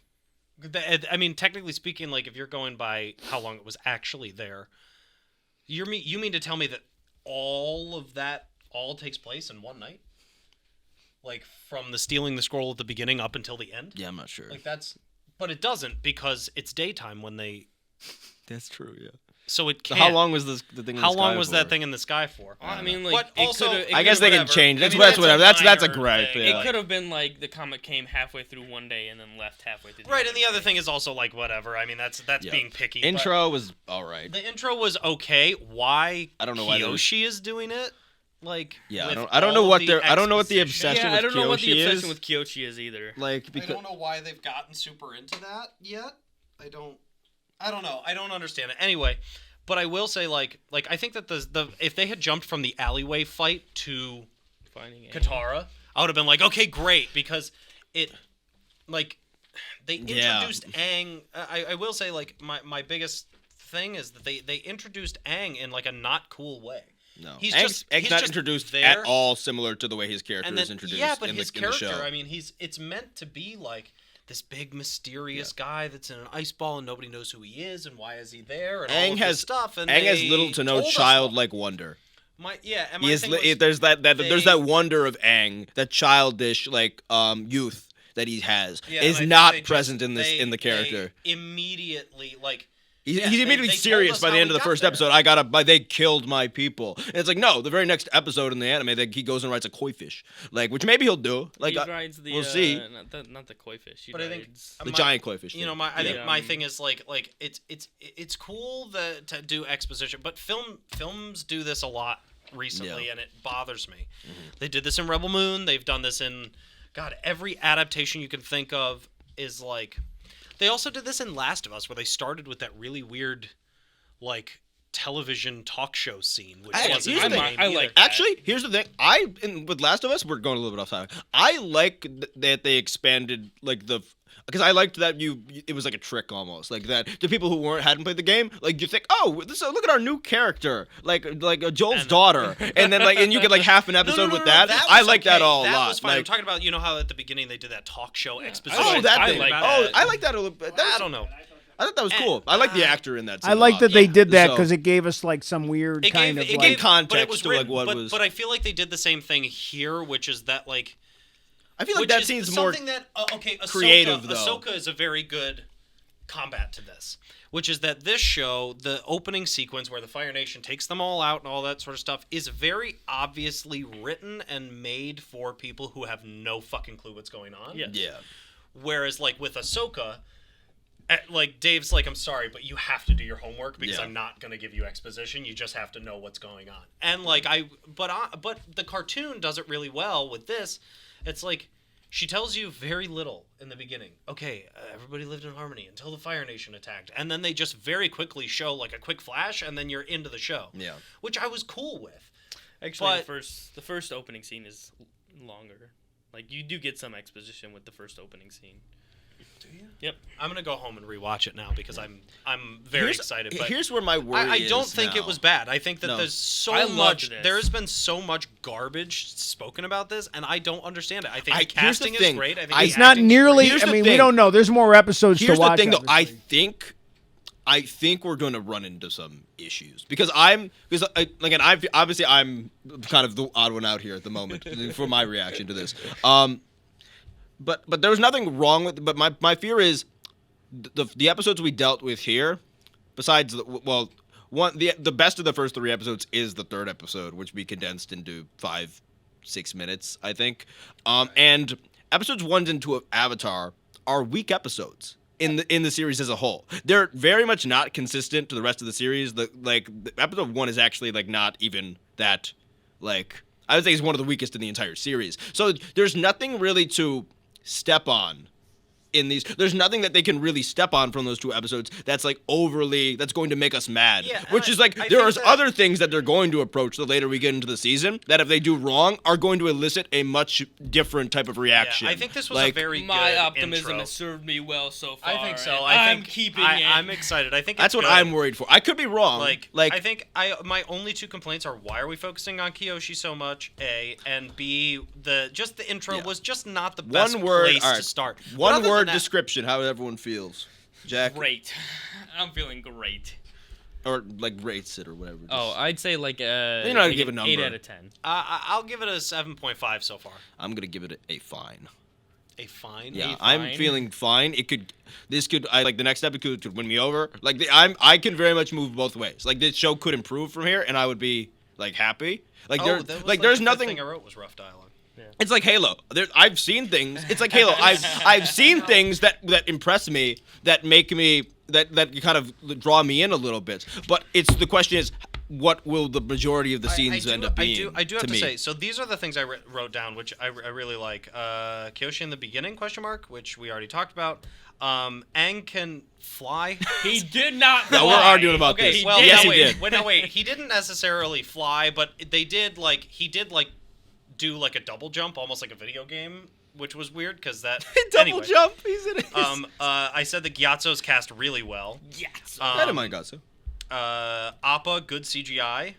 I mean, technically speaking, like if you're going by how long it was actually there, you mean to tell me that all of that all takes place in one night? Like from the stealing the scroll at the beginning up until the end? Yeah, I'm not sure. Like but it doesn't because it's daytime when they. That's true. Yeah. So it So can't. how long was the thing? In How the long sky was for? that thing in the sky for? I mean, like, but it also, could've- it I guess they can whatever. change. I That's mean, whatever. That's a minor gripe. thing. Yeah. It could have been like the comet came halfway through one day and then left halfway through. Right, and the other thing is also like whatever. I mean, that's Yeah. being picky. Intro was all right. but the intro was okay. Why? I don't know why they- Kyoshi is doing it. Like, Yeah, with I don't know all what the their I don't know what the exposition. obsession Yeah, I with don't know what the Kyoshi obsession is. with Kyoshi is either. Like I because don't know why they've gotten super into that yet. I don't know. I don't understand it. Anyway, but I will say like I think that the if they had jumped from the alleyway fight to Finding Aang. Katara, I would have been like, okay, great, because it like they Yeah. introduced Aang. I will say like my biggest thing is that they introduced Aang in like a not cool way. no, He's Aang's just not just introduced there. at all similar to the way his character And is then, introduced. yeah, but in his the, in the character, show. I mean, it's meant to be like this big mysterious guy that's in an ice ball and nobody knows who he is and why is he there and all Aang of has this stuff. And Aang has they little to no told us childlike wonder. all. And He my is thing li- was there's there's they- that wonder of Aang, that childish like youth that he has Yeah, and I is think not they just- present in this they- in the character. They immediately like. He's yeah, immediately they told serious us by the how end of he the got first there. episode. They killed my people. And it's like, no, the very next episode in the anime, he goes and writes a koi fish, like, which maybe he'll do. Like, he rides the we'll see. not the koi fish. He But I think rides The giant koi fish. You know, thing. I think Yeah. my thing is like it's cool to do exposition, but films do this a lot recently, Yeah. and it bothers me. They did this in Rebel Moon. They've done this in every adaptation you can think of is like. They also did this in Last of Us, where they started with that really weird, like television talk show scene, which wasn't. here's the in the thing. game I either. like that. Actually, here's the thing. With Last of Us, we're going a little bit off topic. I like that they expanded like because I liked that it was like a trick almost, like that the people who hadn't played the game, like you think, oh, look at our new character, like Joel's daughter, and then and you get like half an episode with that. I was like that okay. all a That lot. was fine. I'm Like, talking about how at the beginning they did that talk show exposition. oh, that thing. like Oh, that. I like that a little bit. I don't know. I thought that was cool. I like the actor in that. I scene a like lot. that they Yeah. did that So- because it gave us like some weird kind of it like gave context but it was to, like, written, what but, was- But I feel like they did the same thing here, which is that like. I feel like Which that is seems more something that Ahsoka, creative, though. Ahsoka is a very good combat to this, which is that this show, the opening sequence where the Fire Nation takes them all out and all that sort of stuff, is very obviously written and made for people who have no fucking clue what's going on. Yes. Yeah. Whereas like with Ahsoka, like Dave's like, I'm sorry, but you have to do your homework because Yeah. I'm not gonna give you exposition. You just have to know what's going on. And like but the cartoon does it really well with this. It's like she tells you very little in the beginning. Okay, everybody lived in harmony until the Fire Nation attacked, and then they just very quickly show like a quick flash, and then you're into the show. Yeah. Which I was cool with. Actually, But- the first opening scene is longer. Like you do get some exposition with the first opening scene. Yep. I'm gonna go home and rewatch it now because I'm very excited. But here's where my worry I don't is think now. it was bad. I think that No. there's so I loved much. this. There has been so much garbage spoken about this, and I don't understand it. I think the here's the casting is thing. great. I think I- the It's not acting's nearly. Here's I the mean, we thing. don't know. There's more episodes Here's to watch. the thing, though. obviously. I think we're going to run into some issues because I'm kind of the odd one out here at the moment for my reaction to this. But there was nothing wrong with. But my fear is the episodes we dealt with here. Besides, the best of the first 3 episodes is the 3rd episode, which we condensed into 5-6 minutes, I think. And episodes 1 and 2 of Avatar are weak episodes in the series as a whole. They're very much not consistent to the rest of the series. The episode 1 is actually not even that I would say it's one of the weakest in the entire series. So there's nothing really to step on in these. There's nothing that they can really step on from those 2 episodes that's overly that's going to make us mad. Yeah, which is I there are think other things that they're going to approach the later we get into the season that if they do wrong are going to elicit a much different type of reaction. I think this was a very my good optimism intro. has served me well so far. I think so. and I I'm think keeping it. I'm excited. I think that's it's what good. I'm worried for. I could be wrong. I think my only 2 complaints are why are we focusing on Kyoshi so much? A and B the intro was just not the best place to start. One word description. How everyone feels. Jack. Great. I'm feeling great. Or rates it or whatever. Oh, I'd say you're not gonna give a number. 8 out of 10. I'll give it a 7.5 so far. I'm gonna give it a fine. A fine? Yeah, A I'm fine? feeling fine. The next episode could win me over. I can very much move both ways. This show could improve from here, and I would be happy. There's nothing. Thing I wrote was rough dialogue. Yeah. It's like Halo. I've seen things. It's like Halo. I've seen things that impress me, that make me that kind of draw me in a little bit. But the question is, what will the majority of the scenes end up being? I do have to me? say. So these are the things I wrote down, which I really like. Kyoshi in the beginning? ? Which we already talked about. Aang can fly. He did not fly. No, we're arguing about okay, this. He Well, did. yes, no, he wait, did. Wait, no, wait. He didn't necessarily fly, but they did he did do a double jump, almost like a video game, which was weird because that Double jump. He's in it. I said the Gyatso's cast really well. Yes. I didn't mind Gatsu. Appa, good CGI.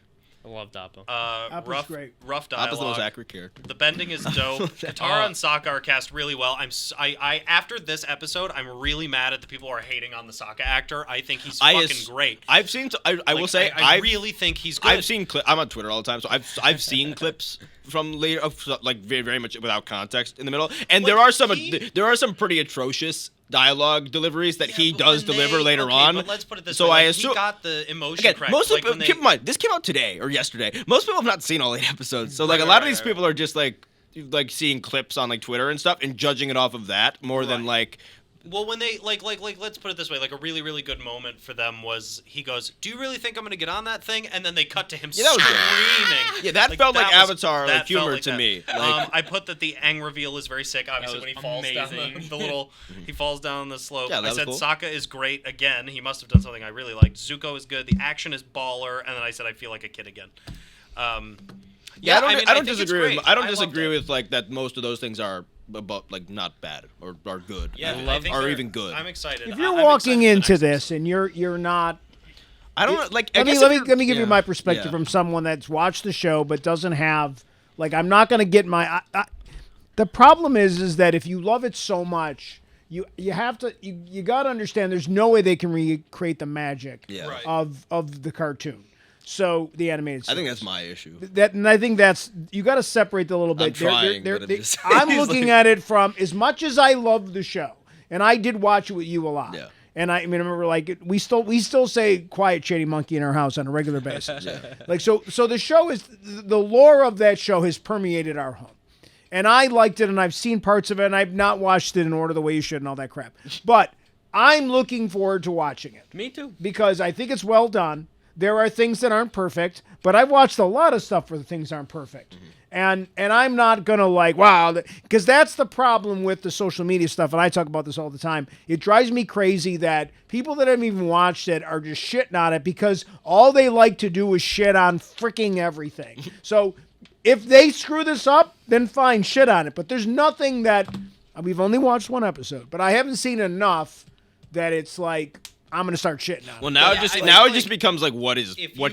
I loved Appa. Appa's great. Rough dialogue. Appa's the most accurate character. The bending is dope. Katara and Sokka are cast really well. I after this episode, I'm really mad at the people who are hating on the Sokka actor. I think he's fucking great. I've seen. I will say. I really think he's good. I've seen. I'm on Twitter all the time, so I've seen clips from later, very very much without context in the middle, and there are some pretty atrocious dialogue deliveries that he does deliver later on. But let's put it this so way. I assume he got the emotion again, correct. most people keep in mind this came out today or yesterday. Most people have not seen all 8 episodes, so a lot of these people are just seeing clips on Twitter and stuff and judging it off of that more than Well, when they let's put it this way, a really really good moment for them was he goes, "Do you really think I'm gonna get on that thing?" And then they cut to him that was good. screaming. Yeah, that felt like Avatar that humor felt like to that. me. I put that the Aang reveal is very sick. Obviously, when he falls down the little, he falls down the slope. Yeah, that I was said cool. Sokka is great again. He must have done something I really liked. Zuko is good. The action is baller. And then I said I feel like a kid again. Yeah, I don't think it's disagree. great. I don't loved disagree it. with that most of those things are about not bad or are good. Yeah, I I think are they're- even good. I'm excited. If you're I'm walking excited for the into next this and you're not. I don't like. Let me give you my perspective from someone that's watched the show but doesn't have I'm not going to get my. The problem is that if you love it so much, you have to you got to understand there's no way they can recreate the magic of the cartoon. So the animated series. I think that's my issue. And I think that's you got to separate a little bit. I'm trying, but I'm looking at it from as much as I love the show, and I did watch it with you a lot. Yeah. And I remember we still say "quiet shady monkey" in our house on a regular basis. So the show is the lore of that show has permeated our home, and I liked it, and I've seen parts of it, and I've not watched it in order the way you should and all that crap. But I'm looking forward to watching it. Me too. Because I think it's well done. There are things that aren't perfect, but I've watched a lot of stuff where the things aren't perfect. And I'm not going to wow, because that's the problem with the social media stuff, and I talk about this all the time. It drives me crazy that people that haven't even watched it are just shitting on it because all they like to do is shit on freaking everything. So if they screw this up, then fine, shit on it. But there's nothing that We've only watched one episode, but I haven't seen enough that it's like I'm gonna start shitting on it. Well, now it just becomes like what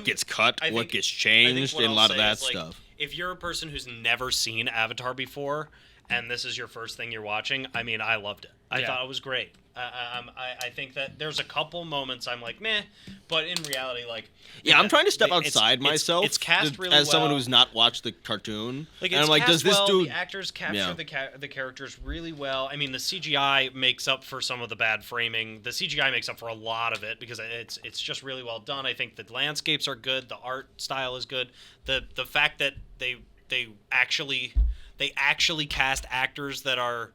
gets cut, what gets changed, and a lot of that stuff. If you're a person who's never seen Avatar before, and this is your first thing you're watching, I mean, I loved it. I thought it was great. I think that there's a couple moments I'm like, meh, but in reality, like... Yeah, I'm trying to step outside myself it's cast really as someone well. who's not watched the cartoon. Like, and it's I'm like, does this well, dude... The actors capture the characters really well. I mean, the CGI makes up for some of the bad framing. The CGI makes up for a lot of it because it's just really well done. I think the landscapes are good. The art style is good. The fact that they actually cast actors that are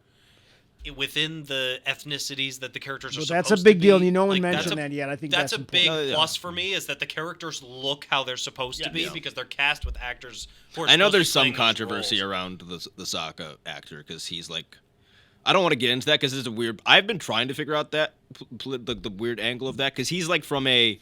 within the ethnicities that the characters are supposed to be. That's a big deal. You no one Like, mentioned that yet. I think that's a big important. plus for me is that the characters look how they're supposed to be because they're cast with actors who are I know supposed to there's be some playing these controversy roles. around the Sokka actor because he's like, I don't want to get into that because it's a weird. I've been trying to figure out that the weird angle of that because he's like from a.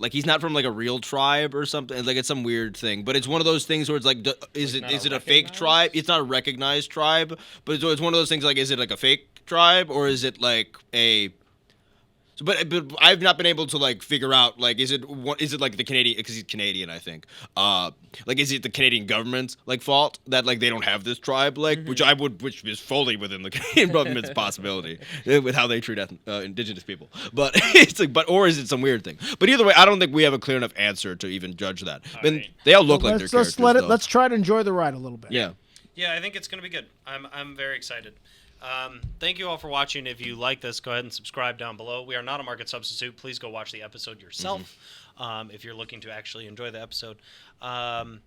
Like he's not from like a real tribe or something. Like it's some weird thing, but it's one of those things where it's like, is it a fake tribe? It's not a recognized tribe, but it's one of those things like, is it like a fake tribe or is it like a? So, but I've not been able to like figure out like is it like the Canadian because he's Canadian I think like is it the Canadian government's like fault that like they don't have this tribe like which is fully within the Canadian government's possibility with how they treat indigenous people but it's like or is it some weird thing but either way I don't think we have a clear enough answer to even judge that they all look like their characters Let's try to enjoy the ride a little bit. Yeah I think it's gonna be good. I'm very excited. Thank you all for watching. If you like this, go ahead and subscribe down below. We are not a market substitute. Please go watch the episode yourself if you're looking to actually enjoy the episode. I'm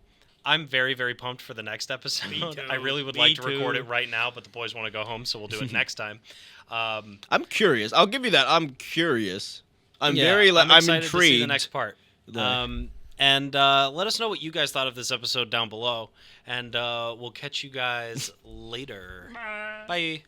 very, very pumped for the next episode. Me too. I really would like to record it right now, but the boys want to go home, so we'll do it next time. I'm curious. I'll give you that. I'm curious. I'm excited intrigued. to see the next part. And let us know what you guys thought of this episode down below. And we'll catch you guys later. Bye.